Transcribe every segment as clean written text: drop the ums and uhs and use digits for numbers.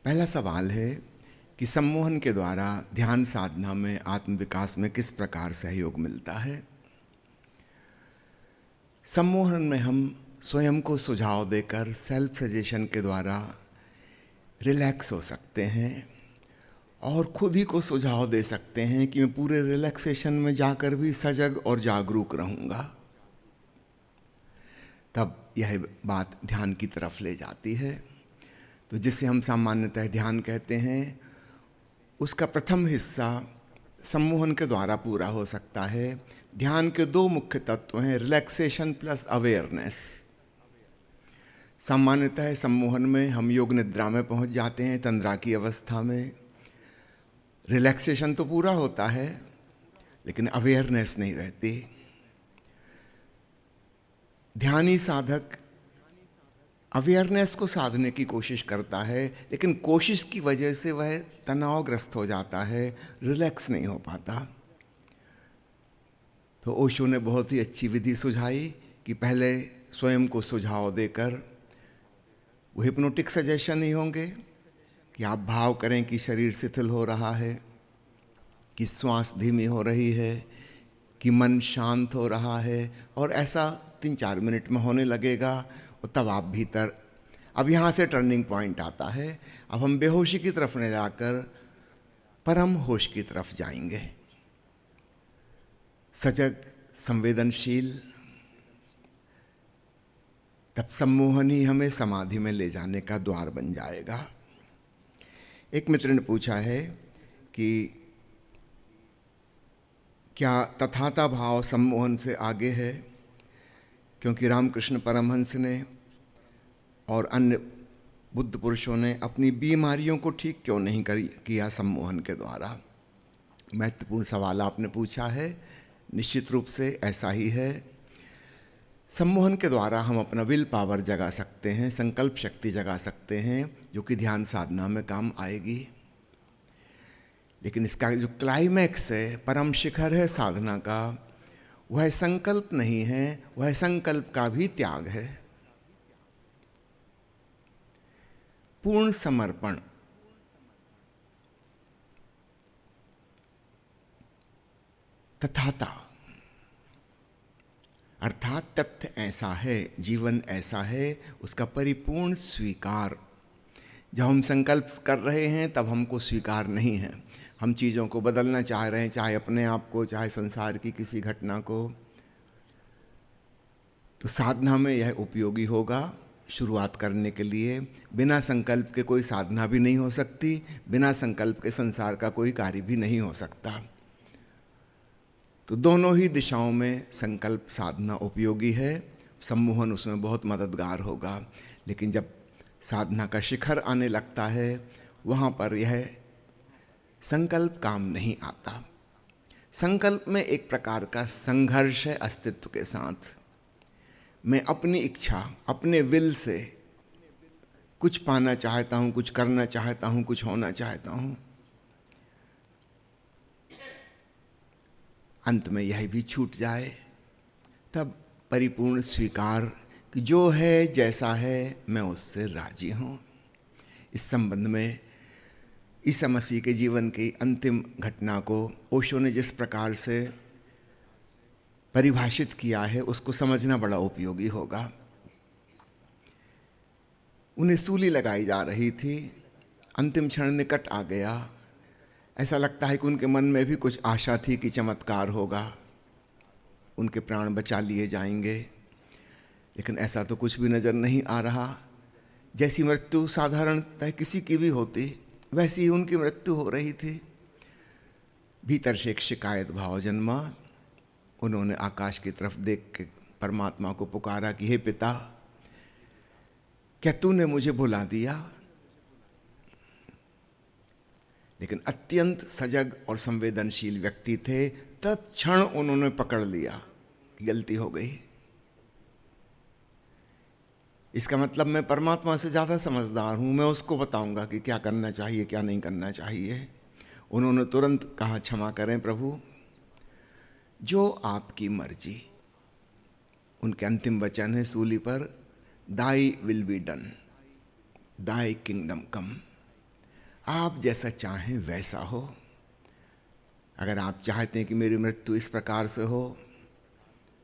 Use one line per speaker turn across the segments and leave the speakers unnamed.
पहला सवाल है कि सम्मोहन के द्वारा ध्यान साधना में आत्मविकास में किस प्रकार सहयोग मिलता है। सम्मोहन में हम स्वयं को सुझाव देकर सेल्फ सजेशन के द्वारा रिलैक्स हो सकते हैं और खुद ही को सुझाव दे सकते हैं कि मैं पूरे रिलैक्सेशन में जाकर भी सजग और जागरूक रहूँगा। तब यह बात ध्यान की तरफ ले जाती है। तो जिसे हम सामान्यतः ध्यान कहते हैं, उसका प्रथम हिस्सा सम्मोहन के द्वारा पूरा हो सकता है। ध्यान के दो मुख्य तत्व हैं, रिलैक्सेशन प्लस अवेयरनेस। सामान्यतः सम्मोहन में हम योग निद्रा में पहुंच जाते हैं, तंद्रा की अवस्था में। रिलैक्सेशन तो पूरा होता है लेकिन अवेयरनेस नहीं रहती। ध्यानी साधक अवेयरनेस को साधने की कोशिश करता है, लेकिन कोशिश की वजह से वह तनावग्रस्त हो जाता है, रिलैक्स नहीं हो पाता। तो ओशो ने बहुत ही अच्छी विधि सुझाई कि पहले स्वयं को सुझाव देकर, वो हिप्नोटिक सजेशन ही होंगे कि आप भाव करें कि शरीर शिथिल हो रहा है, कि श्वास धीमी हो रही है, कि मन शांत हो रहा है, और ऐसा 3-4 मिनट में होने लगेगा। और तब आप भीतर, अब यहाँ से टर्निंग पॉइंट आता है। अब हम बेहोशी की तरफ न जाकर परम होश की तरफ जाएंगे, सजग संवेदनशील। तब सम्मोहन ही हमें समाधि में ले जाने का द्वार बन जाएगा। एक मित्र ने पूछा है कि क्या तथाता भाव सम्मोहन से आगे है, क्योंकि रामकृष्ण परमहंस ने और अन्य बुद्ध पुरुषों ने अपनी बीमारियों को ठीक क्यों नहीं किया सम्मोहन के द्वारा। महत्वपूर्ण सवाल आपने पूछा है। निश्चित रूप से ऐसा ही है। सम्मोहन के द्वारा हम अपना विल पावर जगा सकते हैं, संकल्प शक्ति जगा सकते हैं, जो कि ध्यान साधना में काम आएगी। लेकिन इसका जो क्लाइमैक्स है, परम शिखर है साधना का, वह संकल्प नहीं है, वह संकल्प का भी त्याग है। पूर्ण समर्पण। तथाता अर्थात तथ्य ऐसा है, जीवन ऐसा है, उसका परिपूर्ण स्वीकार। जब हम संकल्प कर रहे हैं तब हमको स्वीकार नहीं है। हम चीज़ों को बदलना चाह रहे हैं, चाहे अपने आप को, चाहे संसार की किसी घटना को। तो साधना में यह उपयोगी होगा शुरुआत करने के लिए। बिना संकल्प के कोई साधना भी नहीं हो सकती, बिना संकल्प के संसार का कोई कार्य भी नहीं हो सकता। तो दोनों ही दिशाओं में संकल्प साधना उपयोगी है। सम्मोहन उसमें बहुत मददगार होगा। लेकिन जब साधना का शिखर आने लगता है, वहाँ पर यह संकल्प काम नहीं आता। संकल्प में एक प्रकार का संघर्ष है अस्तित्व के साथ। मैं अपनी इच्छा, अपने विल से कुछ पाना चाहता हूँ, कुछ करना चाहता हूँ, कुछ होना चाहता हूँ। अंत में यह भी छूट जाए, तब परिपूर्ण स्वीकार कि जो है जैसा है मैं उससे राजी हूँ। इस संबंध में ईसा मसीह के जीवन की अंतिम घटना को ओशो ने जिस प्रकार से परिभाषित किया है, उसको समझना बड़ा उपयोगी होगा। उन्हें सूली लगाई जा रही थी, अंतिम क्षण निकट आ गया। ऐसा लगता है कि उनके मन में भी कुछ आशा थी कि चमत्कार होगा, उनके प्राण बचा लिए जाएंगे। लेकिन ऐसा तो कुछ भी नज़र नहीं आ रहा। जैसी मृत्यु साधारणतः किसी की भी होती, वैसी ही उनकी मृत्यु हो रही थी। भीतर से एक शिकायत भाव जन्मा। उन्होंने आकाश की तरफ देख के परमात्मा को पुकारा कि हे पिता, क्या तूने मुझे भुला दिया? लेकिन अत्यंत सजग और संवेदनशील व्यक्ति थे। तत्क्षण उन्होंने पकड़ लिया कि गलती हो गई। इसका मतलब मैं परमात्मा से ज़्यादा समझदार हूँ, मैं उसको बताऊंगा कि क्या करना चाहिए, क्या नहीं करना चाहिए। उन्होंने तुरंत कहा, क्षमा करें प्रभु, जो आपकी मर्जी। उनके अंतिम वचन है सूली पर, thy will be done, thy kingdom come. आप जैसा चाहें वैसा हो। अगर आप चाहते हैं कि मेरी मृत्यु इस प्रकार से हो,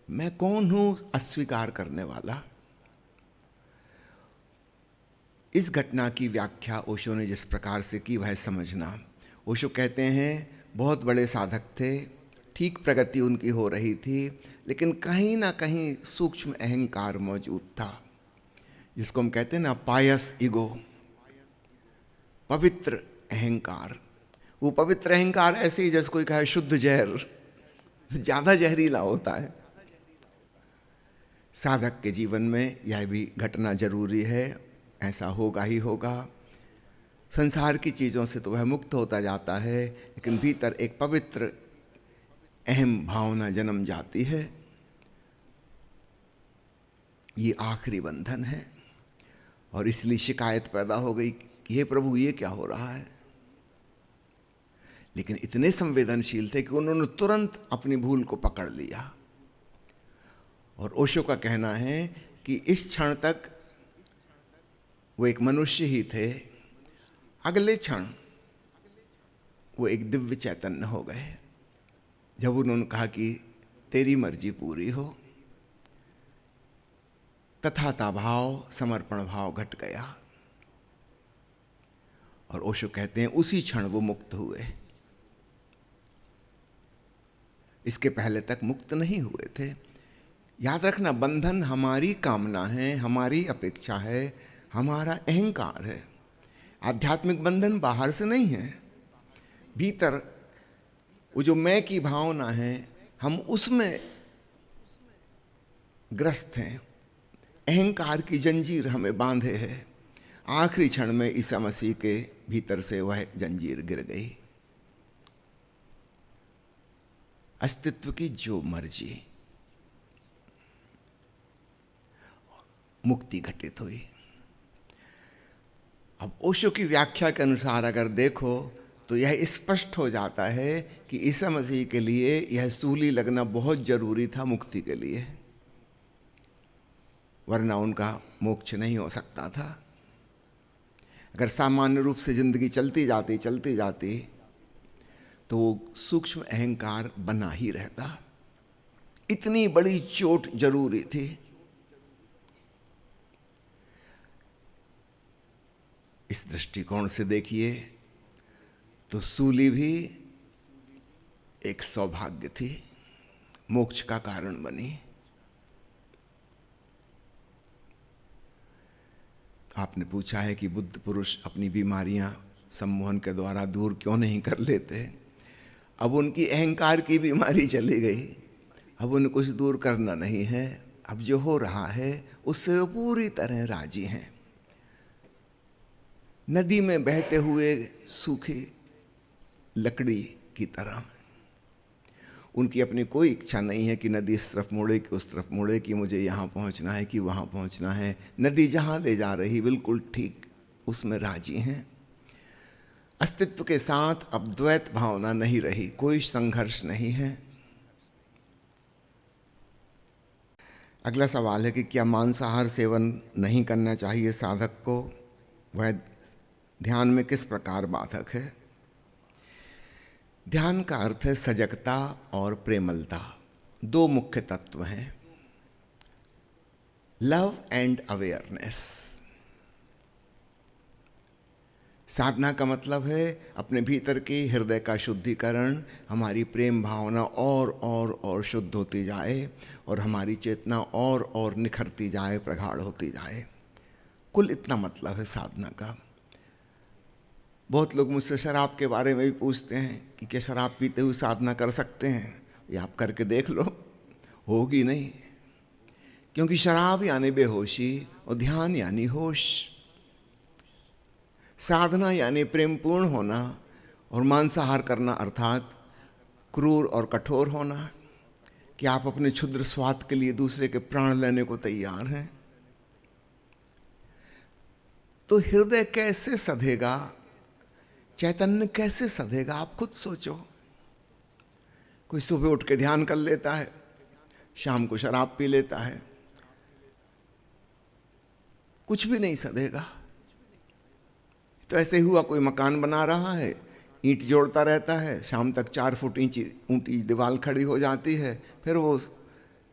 मैं कौन हूं अस्वीकार करने वाला। इस घटना की व्याख्या ओशो ने जिस प्रकार से की वह समझना। ओशो कहते हैं बहुत बड़े साधक थे, ठीक प्रगति उनकी हो रही थी, लेकिन कहीं ना कहीं सूक्ष्म अहंकार मौजूद था, जिसको हम कहते हैं ना पायस ईगो, पवित्र अहंकार। वो पवित्र अहंकार ऐसे ही जैसे कोई कहे शुद्ध जहर, ज्यादा जहरीला होता है। साधक के जीवन में यह भी घटना जरूरी है, ऐसा होगा ही होगा। संसार की चीजों से तो वह मुक्त होता जाता है, लेकिन भीतर एक पवित्र अहम भावना जन्म जाती है। ये आखिरी बंधन है, और इसलिए शिकायत पैदा हो गई कि हे प्रभु ये क्या हो रहा है। लेकिन इतने संवेदनशील थे कि उन्होंने तुरंत अपनी भूल को पकड़ लिया। और ओशो का कहना है कि इस क्षण तक वो एक मनुष्य ही थे, अगले क्षण वो एक दिव्य चैतन्य हो गए जब उन्होंने कहा कि तेरी मर्जी पूरी हो। तथाता भाव, समर्पण भाव घट गया, और ओशो कहते हैं उसी क्षण वो मुक्त हुए। इसके पहले तक मुक्त नहीं हुए थे। याद रखना, बंधन हमारी कामना है, हमारी अपेक्षा है, हमारा अहंकार है। आध्यात्मिक बंधन बाहर से नहीं है, भीतर वो जो मैं की भावना है, हम उसमें ग्रस्त हैं। अहंकार की जंजीर हमें बांधे है। आखिरी क्षण में ईसा मसीह के भीतर से वह जंजीर गिर गई। अस्तित्व की जो मर्जी, मुक्ति घटित हुई। अब ओशो की व्याख्या के अनुसार अगर देखो तो यह स्पष्ट हो जाता है कि ईसा मसीह के लिए यह सूली लगना बहुत जरूरी था मुक्ति के लिए, वरना उनका मोक्ष नहीं हो सकता था। अगर सामान्य रूप से जिंदगी चलती जाती तो वो सूक्ष्म अहंकार बना ही रहता। इतनी बड़ी चोट जरूरी थी। इस दृष्टिकोण से देखिए तो सूली भी एक सौभाग्य थी, मोक्ष का कारण बनी। आपने पूछा है कि बुद्ध पुरुष अपनी बीमारियां सम्मोहन के द्वारा दूर क्यों नहीं कर लेते। अब उनकी अहंकार की बीमारी चली गई, अब उन्हें कुछ दूर करना नहीं है। अब जो हो रहा है उससे वो पूरी तरह राजी हैं। नदी में बहते हुए सूखी लकड़ी की तरह उनकी अपनी कोई इच्छा नहीं है कि नदी इस तरफ मुड़े कि उस तरफ मुड़े, कि मुझे यहाँ पहुँचना है कि वहाँ पहुँचना है। नदी जहाँ ले जा रही बिल्कुल ठीक उसमें राजी हैं। अस्तित्व के साथ अब द्वैत भावना नहीं रही, कोई संघर्ष नहीं है। अगला सवाल है कि क्या मांसाहार सेवन नहीं करना चाहिए साधक को, वह ध्यान में किस प्रकार बाधक है। ध्यान का अर्थ है सजगता और प्रेमलता, दो मुख्य तत्व हैं, लव एंड अवेयरनेस। साधना का मतलब है अपने भीतर के हृदय का शुद्धिकरण, हमारी प्रेम भावना और शुद्ध होती जाए, और हमारी चेतना और निखरती जाए, प्रगाढ़ होती जाए। कुल इतना मतलब है साधना का। बहुत लोग मुझसे शराब के बारे में भी पूछते हैं कि क्या शराब पीते हुए साधना कर सकते हैं। ये आप करके देख लो, होगी नहीं, क्योंकि शराब यानी बेहोशी और ध्यान यानी होश। साधना यानी प्रेमपूर्ण होना, और मांसाहार करना अर्थात क्रूर और कठोर होना, कि आप अपने क्षुद्र स्वार्थ के लिए दूसरे के प्राण लेने को तैयार हैं। तो हृदय कैसे सधेगा, चैतन्य कैसे सधेगा, आप खुद सोचो। कोई सुबह उठ के ध्यान कर लेता है, शाम को शराब पी लेता है, कुछ भी नहीं सधेगा। तो ऐसे हुआ, कोई मकान बना रहा है, ईंट जोड़ता रहता है, शाम तक 4 फुट ऊंची दीवार खड़ी हो जाती है, फिर वो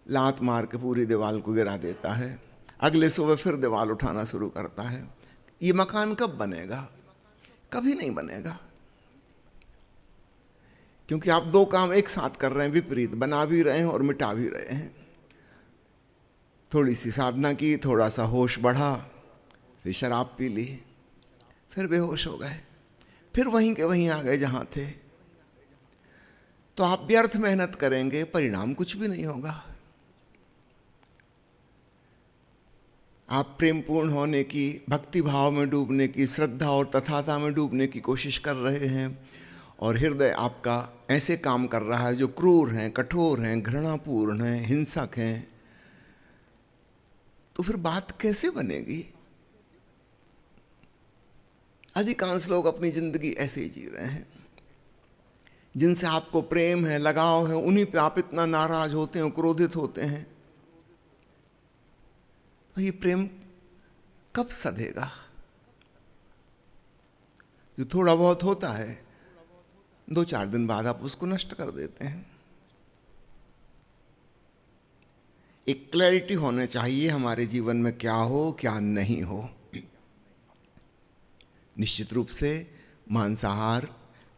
लात मार के पूरी दीवार को गिरा देता है। अगले सुबह फिर दीवार उठाना शुरू करता है। ये मकान कब बनेगा? कभी नहीं बनेगा, क्योंकि आप 2 काम एक साथ कर रहे हैं, विपरीत, बना भी रहे हैं और मिटा भी रहे हैं। थोड़ी सी साधना की, थोड़ा सा होश बढ़ा, फिर शराब पी ली, फिर बेहोश हो गए, फिर वहीं के वहीं आ गए जहां थे। तो आप व्यर्थ मेहनत करेंगे, परिणाम कुछ भी नहीं होगा। आप प्रेमपूर्ण होने की, भक्ति भाव में डूबने की, श्रद्धा और तथाता में डूबने की कोशिश कर रहे हैं, और हृदय आपका ऐसे काम कर रहा है जो क्रूर हैं, कठोर हैं, घृणापूर्ण हैं, हिंसक हैं, तो फिर बात कैसे बनेगी? अधिकांश लोग अपनी जिंदगी ऐसे ही जी रहे हैं। जिनसे आपको प्रेम है, लगाव है, उन्हीं पे आप इतना नाराज होते हैं, क्रोधित होते हैं। तो ये प्रेम कब सधेगा? जो थोड़ा बहुत होता है, 2-4 दिन बाद आप उसको नष्ट कर देते हैं। एक क्लैरिटी होने चाहिए हमारे जीवन में, क्या हो क्या नहीं हो। निश्चित रूप से मांसाहार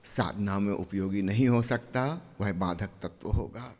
साधना में उपयोगी नहीं हो सकता, वह बाधक तत्व होगा।